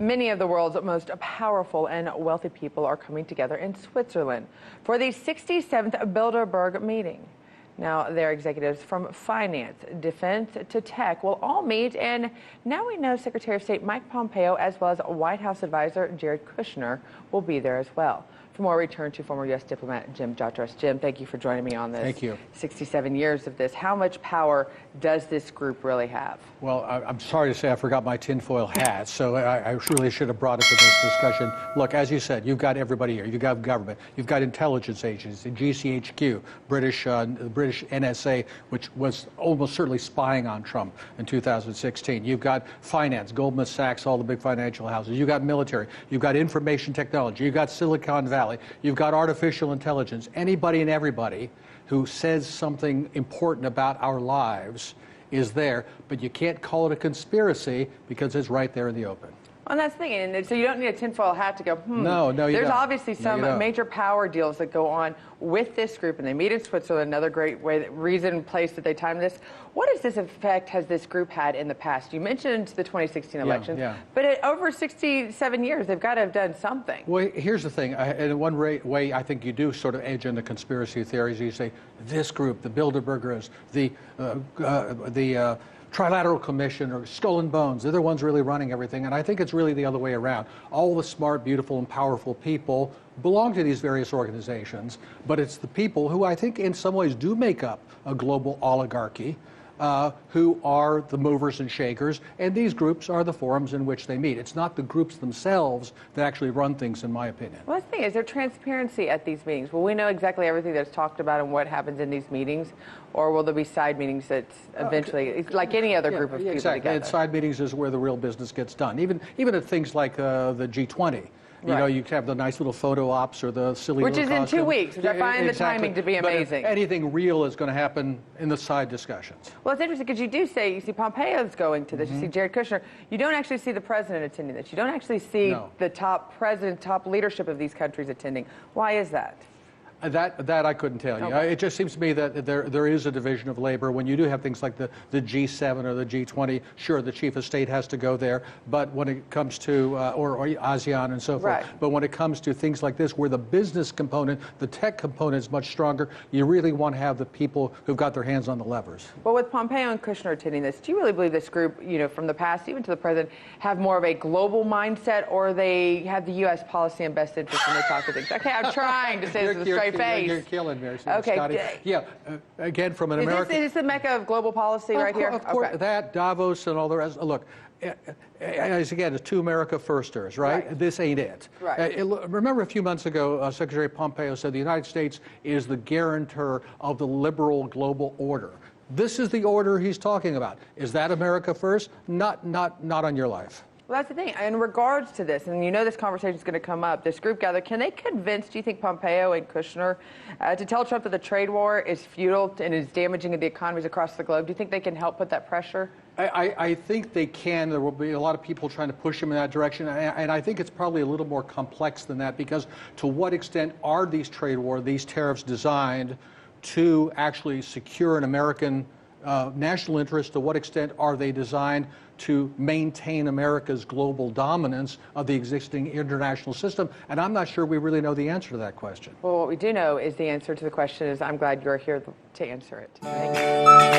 Many of the world's most powerful and wealthy people are coming together in Switzerland for the 67th Bilderberg meeting. Now, their executives from finance, defense to tech will all meet, and now we know Secretary of State Mike Pompeo as well as White House advisor Jared Kushner will be there as well. For more, return to former U.S. diplomat Jim Jotras. Jim, thank you for joining me on this. Thank you. 67 years of this. How much power does this group really have? Well, I'm sorry to say I forgot my tinfoil hat, so I really should have brought it to this discussion. Look, as you said, you've got everybody here. You've got government. You've got intelligence agencies, GCHQ, British NSA, which was almost certainly spying on Trump in 2016. You've got finance, Goldman Sachs, all the big financial houses. You've got military. You've got information technology. You've got Silicon Valley. You've got artificial intelligence. Anybody and everybody who says something important about our lives is there, but you can't call it a conspiracy because it's right there in the open. Well, that's the thing, and so you don't need a tinfoil hat to go, No, you There's don't. obviously some major power deals that go on with this group, and they meet in Switzerland, another great place that they time this. What effect has this group had in the past? You mentioned the 2016 elections, but over 67 years, they've got to have done something. Well, here's the thing. In one way, I think you do sort of edge into conspiracy theories. You say, this group, the Bilderberg Group, the Trilateral Commission or Skull and Bones, they're the ones really running everything. And I think it's really the other way around. All the smart, beautiful, and powerful people belong to these various organizations, but it's the people who I think in some ways do make up a global oligarchy, who are the movers and shakers, and these groups are the forums in which they meet. It's not the groups themselves that actually run things, in my opinion. Well, that's the thing. Is there transparency at these meetings? Will we know exactly everything that's talked about and what happens in these meetings, or will there be side meetings that eventually, like any other group of people together? And side meetings is where the real business gets done. Even at things like the G20. You know, you have the nice little photo ops or the silly which is in costume. 2 weeks, which I find the timing to be amazing. But anything real is going to happen in the side discussions. Well, it's interesting because you do say, you see Pompeo's going to this, you see Jared Kushner. You don't actually see the president attending this. You don't actually see the top leadership of these countries attending. Why is that? That I couldn't tell you. Okay. It just seems to me that there is a division of labor. When you do have things like the G7 or the G20, sure, the chief of state has to go there. But when it comes to, or ASEAN and so forth, but when it comes to things like this, where the business component, the tech component is much stronger, you really want to have the people who've got their hands on the levers. Well, with Pompeo and Kushner attending this, do you really believe this group, from the past, even to the present, have more of a global mindset, or they have the U.S. policy and best interest when they talk to things? Okay, I'm trying to say this with a straight face. You're killing me, okay, Scotty. Again, from an American... Is this the mecca of global policy right here? Of course, that, Davos and all the rest. Look, again, it's two America firsters, right? This ain't it. Remember a few months ago, Secretary Pompeo said the United States is the guarantor of the liberal global order. This is the order he's talking about. Is that America first? Not on your life. Well, that's the thing. In regards to this, and this conversation is going to come up, this group gather, can they convince, do you think, Pompeo and Kushner to tell Trump that the trade war is futile and is damaging the economies across the globe? Do you think they can help put that pressure? I think they can. There will be a lot of people trying to push him in that direction. And I think it's probably a little more complex than that, because to what extent are these trade war, these tariffs designed to actually secure an American national interest? To what extent are they designed to maintain America's global dominance of the existing international system? And I'm not sure we really know the answer to that question. Well, what we do know is the answer to the question is, I'm glad you're here to answer it. Thank you.